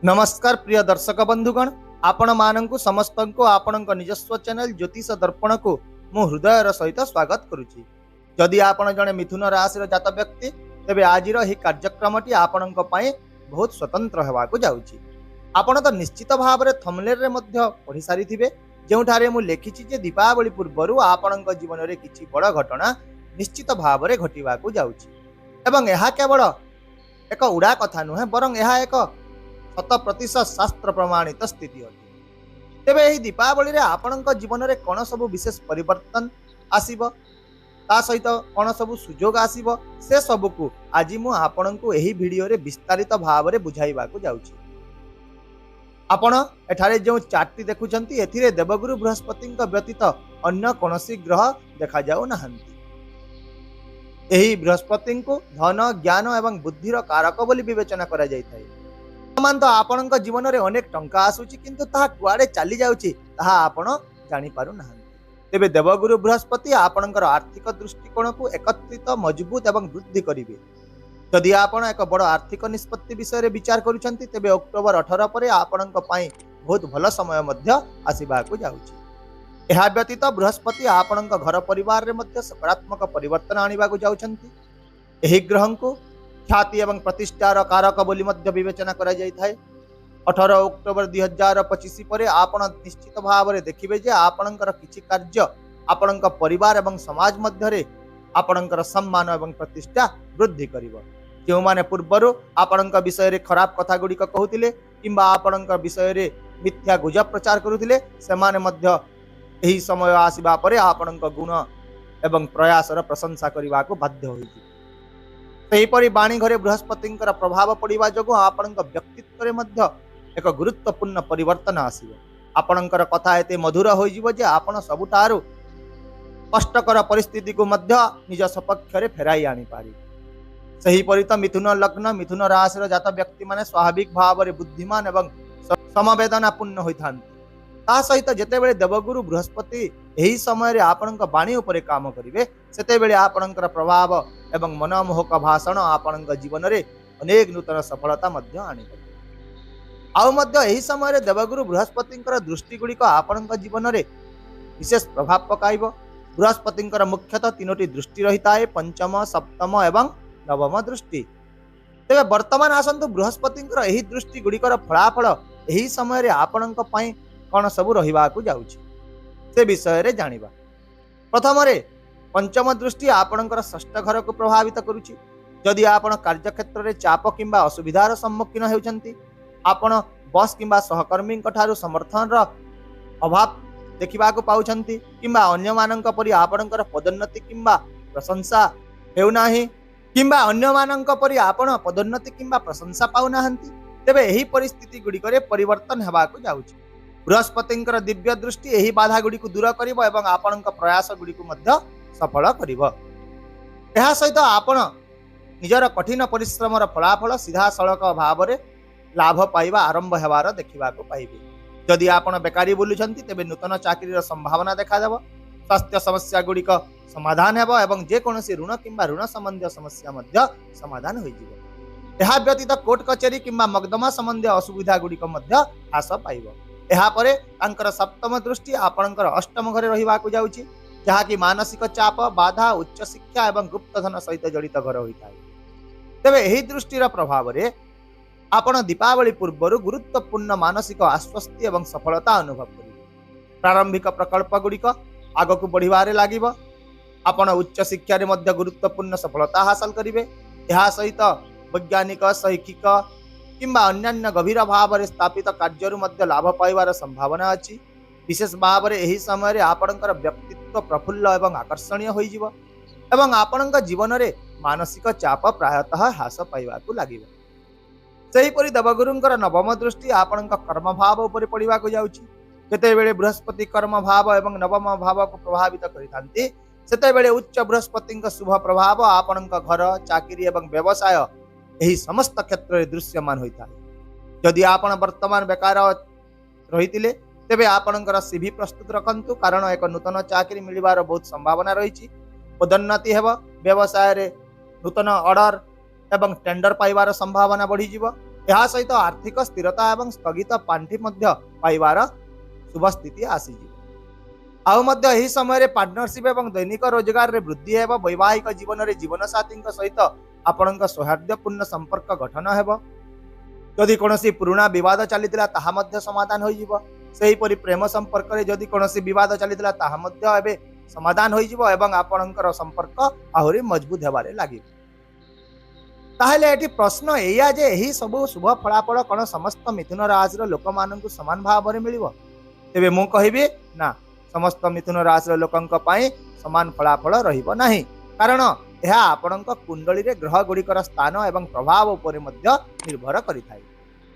नमस्कार प्रिय दर्शक बंधुगण, आपण मानंकु समस्तंको आपणक निजस्व चैनल ज्योतिष दर्पण को मु हृदयर सहित स्वागत करुछि। जदि आपण जने मिथुन राशि जात व्यक्ति तेबे आजिर ही कार्यक्रमटी आपणक पई बहुत स्वतंत्र हेबाकु जाउछि। आपण तो निश्चित भाव रे थंबनेल रे मध्य पढि सारिथिबे, जेउठारे मु लेखिछि जे दीपावली पूर्वरु आपणक जीवन रे किछि बड़ घटना निश्चित भाव रे घटिबाकु जाउछि। एवं एहा केवल एक उड़ा कथा नुहे, बरं एहा एक 100% शास्त्र प्रमाणित स्थिति अटे। तेबे एही दीपावली रे आपणक जीवन रे कोन सब विशेष परिवर्तन आसीबो, ता सहित कोन सब सुजोग आसीबो, से सब को आज मु आपणको एही वीडियो रे विस्तारित भाव रे बुझाइबा को जाउछि। आपण एठारे जो चार्टटी देखुचंती एथिरे देवगुरु बृहस्पतिଙ୍କ व्यतीत अन्य कोनोसी ग्रह देखा जाउ नाहंती। एही बृहस्पतिଙ୍କୁ धन ज्ञान एवं बुद्धिर कारक बोली विवेचना करा जायथाय। वर्तमान तो आपणक जीवन रे अनेक टंका आसुची, किंतु ताहा कुआडे चली जाउची ताहा आपण जानि पारु नाहंती। तेबे देवगुरु बृहस्पति आपणकर आर्थिक दृष्टिकोण को एकत्रित मजबूत एवं वृद्धि करिवे। यदि आपण एक बड़ आर्थिक निष्पत्ति विषय रे विचार करूछंती तेबे अक्टोबर 18 परे आपणक पई बहुत भल समय मध्य आसीबा को जाउची। एहा व्यतीत बृहस्पति आपणक घर परिवार रे मध्य सकारात्मक परिवर्तन आनिबा को जाउछंती। एही ग्रह को ख्याति एवं प्रतिष्ठार कारक बोली मध्य विवेचना करा जायथाय। 18 अक्टोबर 2025 परे आपण निश्चित भाव रे देखिबे जे आपणकर किछि कार्य आपणक परिवार एवं समाज मध्य रे आपणकर सम्मान एवं प्रतिष्ठा वृद्धि करिवो। जो माने पूर्वरु आपणक विषय रे खराब कथा गुडी कहउतिले किंबा आपणक विषय रे मिथ्या गुजब प्रचार करूतिले, सेमाने मध्य एही समय आसीबा परे आपणक गुण एवं प्रयासर प्रशंसा करिवा को बाध्य होइछि। सेहीपरि बाणी घरे बृहस्पतिଙ୍କର प्रभाव पड़िबा जोगु आपणक व्यक्तित्व रे मध्य एक गुरुत्वपूर्ण परिवर्तन आसीबो। आपणकर कथा एते मधुर होइजिबो जे आपण सबुठारु कष्टकर परिस्थिति को मध्य निज सपक्ष रे फेराई आनी पारि। सेहीपरि त मिथुन लग्न मिथुन राशि जात व्यक्ति माने स्वाभाविक भाव रे बुद्धिमान एवं समवेदनापूर्ण होइथांती। ता सहित जेतेबेले देवगुरु बृहस्पति एही समय रे आपणक बाणी उपरे काम करिवे, सेतेबेले आपणकर प्रभाव एवं मनमोहक भाषण आपणक जीवन रे अनेक नूतन सफलता मध्य आनिबे। आउ मध्य एही समय रे देवगुरु बृहस्पतिଙ୍କର दृष्टि गुड़िक आपणक जीवन रे विशेष प्रभाव पकाइबो। बृहस्पतिଙ୍କର मुख्यतः 3टी दृष्टि रहिताए, पंचम सप्तम एवं नवम दृष्टि। तेबे वर्तमान आसंतु बृहस्पतिଙ୍କର एही दृष्टि गुड़िकर फलाफल एही समय रे आपणक पई कोन सब रहिबा को जाउछि से विषय रे जानिबा। प्रथम रे पंचम दृष्टि आपणकर षष्ठ घर को प्रभावित करुछि। जदि आपण कार्यक्षेत्र रे चाप किंबा असुविधार सम्मुखीन हेउछंती, आपण बॉस किंबा सहकर्मी ठारू समर्थन र अभाव देखिबा को पाउछंती, किंबा अन्य मानक परि आपणकर पदोन्नति किंबा प्रशंसा हेउ नाही, किंबा अन्य मानक परि आपण पदोन्नति किंबा प्रशंसा पाउ नाहंती, तेबे एही परिस्थिति गुडी करे परिवर्तन हेबा को जाउछि। बृहस्पतिଙ୍କର दिव्य दृष्टि एही बाधा गुडी को दूर करिवो एवं आपणक प्रयास गुडी को मध्य सफल करिवो। एहा सहित आपण निजर कठिन परिश्रमर फलाफल सीधा सड़क भाव रे लाभ पाइबा आरंभ हेबार देखिबा को पाइबे। जदि आपण बेकारी बोलुछंती तेबे नूतन चाकरीर संभावना देखा देबो। स्वास्थ्य समस्या गुडी को समाधान हेबो एवं जे कोनोसी ऋण किंबा ऋण संबंधी समस्या मध्य समाधान होई जिवो। एहा व्यतीत कोर्ट कचेरी किंबा मकदमा संबंधी असुविधा गुडी को मध्य ह्रास पाइबो। एहा परे तांकर सप्तम दृष्टि आपणकर अष्टम घरे रहिबा को जाउछि, जहा कि मानसिक चाप, बाधा, उच्च शिक्षा एवं गुप्त धन सहित जड़ित घर होइताय। तेबे एही दृष्टिर प्रभाव रे आपण दीपावली पूर्वरु गुरुत्वपूर्ण मानसिक आश्वस्ति एवं सफलता अनुभव करिवे। प्रारंभिक प्रकल्प गुड़िक आगकु बढ़िबारे लागिबो। आपण उच्च शिक्षा रे मध्य गुरुत्वपूर्ण सफलता हासिल करिवे। एहा सहित वैज्ञानिक, शैक्षिक किंबा अन्यान्य गभीर भाव रे स्थापित कार्य मध्य लाभ पाइबार संभावना अछि। विशेष भाव रे एही समय रे आपणकर व्यक्तित्व प्रफुल्ल एवं आकर्षणीय होई जिवो एवं आपणक जीवन रे मानसिक चाप प्रायतः ह्रास पाइबा को लागिबो। सेहीपरि देवगुरुଙ୍କର नवम दृष्टि आपणक कर्म भाव उपरे पड़िबा को जाउछि। जेतेबेले बृहस्पति कर्म भाव एवं नवम भाव को प्रभावित करिथांती, सेतेबेले उच्च बृहस्पतिଙ୍କ शुभ प्रभाव आपणक घर, चाकरी एवं व्यवसाय एही समस्त क्षेत्र रे दृश्यमान होइता। जदि आपण वर्तमान बेकार रहितिले तेबे आपणकर सीवी प्रस्तुत रखंतु, कारण एक नूतन चाकरी मिलिबार बहुत संभावना रहिछि। पदोन्नति हेबो, व्यवसाय रे नूतन ऑर्डर एवं टेंडर पाइबार संभावना बढ़ी जिवो। ଏହା ସହିତ ଆର୍ଥିକ ସ୍ଥିରତା ଏବଂ ସ୍ଥଗିତ ପାଣ୍ଠି ମଧ୍ୟ ପାଇବାର शुभ स्थिति आसी आउ मध्य एही समय पार्टनरशिप एवं दैनिक रोजगार रे वृद्धि हेब वैवाहिक जीवन रे जीवन साथी सहित आपणक सौहार्दपूर्ण संपर्क गठन हेब जदि कोनोसी पुराना विवाद चलीतिला ताहा मध्य समाधान होई जिवो सेही परि प्रेम संपर्क रे जदि कोनोसी विवाद चलीतिला ताहा मध्य एबे समाधान होई जिवो एवं आपणकर संपर्क आहुरी मजबूत हेबारे लागि ताहले एठी प्रश्न एया जे एही सब शुभ फलाफल कोन समस्त मिथुन राशि रो लोक माननकु समान भाव रे मिलिवो तेबे मु कहिबी ना समस्त मिथुन राशि लोकंक पाई समान फलाफल रहिबो नाही कारण यह आपणक कुंडली रे ग्रह गुड़िकर स्थान एवं प्रभाव उपर मध्य निर्भर करिथाय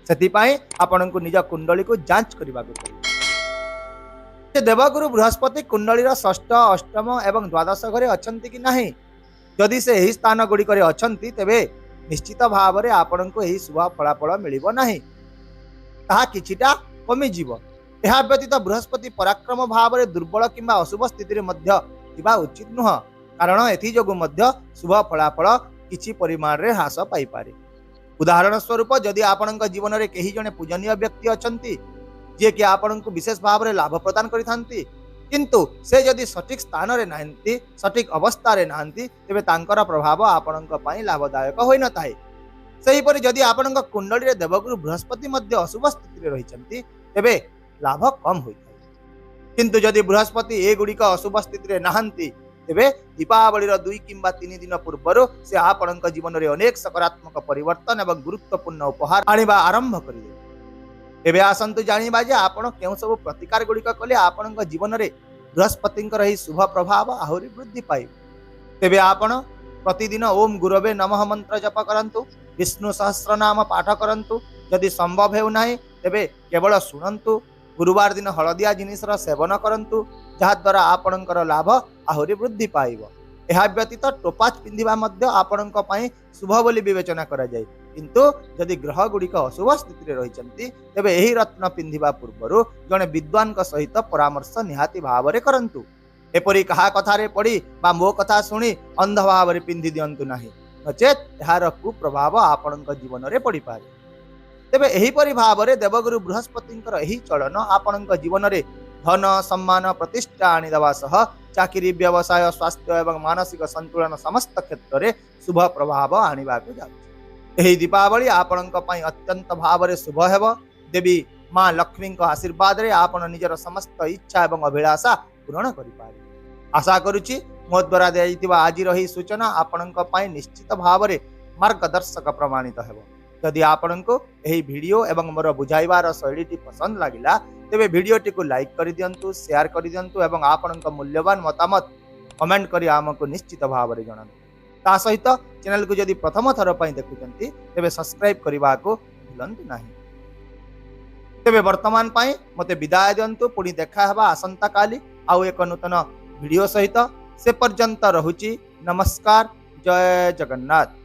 सेति पाई आपणक निज कुंडली को जांच करबाक पड़े देवगुरु बृहस्पति कुंडली रो षष्ठ अष्टम एवं द्वादश घरे अछंती कि नाही जदि से एही स्थान गुड़िकर अछंती तेबे निश्चित भाव रे आपणक एही शुभ फलाफल मिलिबो नाही ताहा किछिटा कमी जीवो यह व्यतीत बृहस्पति पराक्रम भाव में दुर्बल किंबा अशुभ स्थिति में उचित नुह कारण एथि मध्य शुभ फलाफल किछि परिमाण रे ह्रास पाई पारे उदाहरण स्वरूप जदि आपणक जीवन में कहीं जने पूजनीय व्यक्ति अछंती जे कि आपणक विशेष भाव में लाभ प्रदान करिथांती किंतु से जदि सठिक स्थान रे नाहंती सठिक अवस्था रे नाहंती तेबे तांकर प्रभाव आपणक पई लाभदायक होई न थाए सेही परि जदि आपणक कुंडली रे देवगुरु बृहस्पति मध्य अशुभ स्थिति रे रहिचंती तेबे लाभ कम होता है किंतु जदि बृहस्पति ए गुड़िक अशुभ स्थिति रे नाहंती तेबे दीपावली 2 किंबा 3 दिन पूर्व से आपणक जीवन रे अनेक सकारात्मक परिवर्तन एवं गुरुत्वपूर्ण उपहार आनिबा आरंभ करिवे एबे आसंतु जानिबा जे आपण केउ सब प्रतिकार गुड़िक कले आपणक जीवन रे बृहस्पतिंकर एही शुभ प्रभाव आहुरी वृद्धि पाइब तेबे आपण प्रतिदिन ओम गुरवे नमः मंत्र जप करंतु विष्णु सहस्र नाम पाठ करंतु यदि संभव हेउ नाही तेबे केवल सुनंतु गुरुवार दिन हलदिया जिनिसर सेवन करंतु जहा द्वारा आपणकर लाभ आहुरी वृद्धि पाइबो एहा व्यतीत टोपाच पिंधिबा मध्य आपणक पई शुभ बोली विवेचना करा जाय किंतु यदि ग्रह गुड़िक अशुभ स्थिति रे रहिचंती तेबे एही रत्न पिंधिबा पूर्वरु जने विद्वान सहित परामर्श निहाती भाव रे करंतु एपरि कहा कथा रे पड़ी बा मो कथा सुनी अंध भाव रे पिंधि दियंतु नाही नचेत एहार कुप्रभाव आपणक जीवन रे पड़ी पारे तेबे एही परि भाव रे देवगुरु बृहस्पतिंकर एही चलन आपणक जीवन रे धन सम्मान प्रतिष्ठा आनिदवा सह चाकरी व्यवसाय स्वास्थ्य एवं मानसिक संतुलन समस्त क्षेत्र रे शुभ प्रभाव आनिबा को जाउछि एही दीपावली आपणक पई अत्यंत भाव रे शुभ हेबो देवी मां लक्ष्मी को आशीर्वाद रे आपण निजर समस्त इच्छा एवं अभिलाषा पूर्ण करि पारे आशा करूछि मो द्वारा देइतिबा आज रही सूचना आपणक पई निश्चित भाव रे मार्गदर्शक प्रमाणित हेबो यदि आपनको एही वीडियो एवं मोर बुझाइबार शैलीटी पसंद लागिला तेबे वीडियोटी को लाइक कर दियंतु शेयर कर दियंतु एवं आपनको मूल्यवान मतामत कमेंट करी आमको निश्चित भाव रे जणांतु ता सहित चैनल को यदि प्रथम थर पई देखुचंती तेबे सब्सक्राइब करबा को भूलंतु नाही तेबे वर्तमान पई मते विदाय दियंतु पुणी देखा हेबा आसंता काली आउ एक नूतन वीडियो सहित से पर्यंत रहुची नमस्कार जय जगन्नाथ।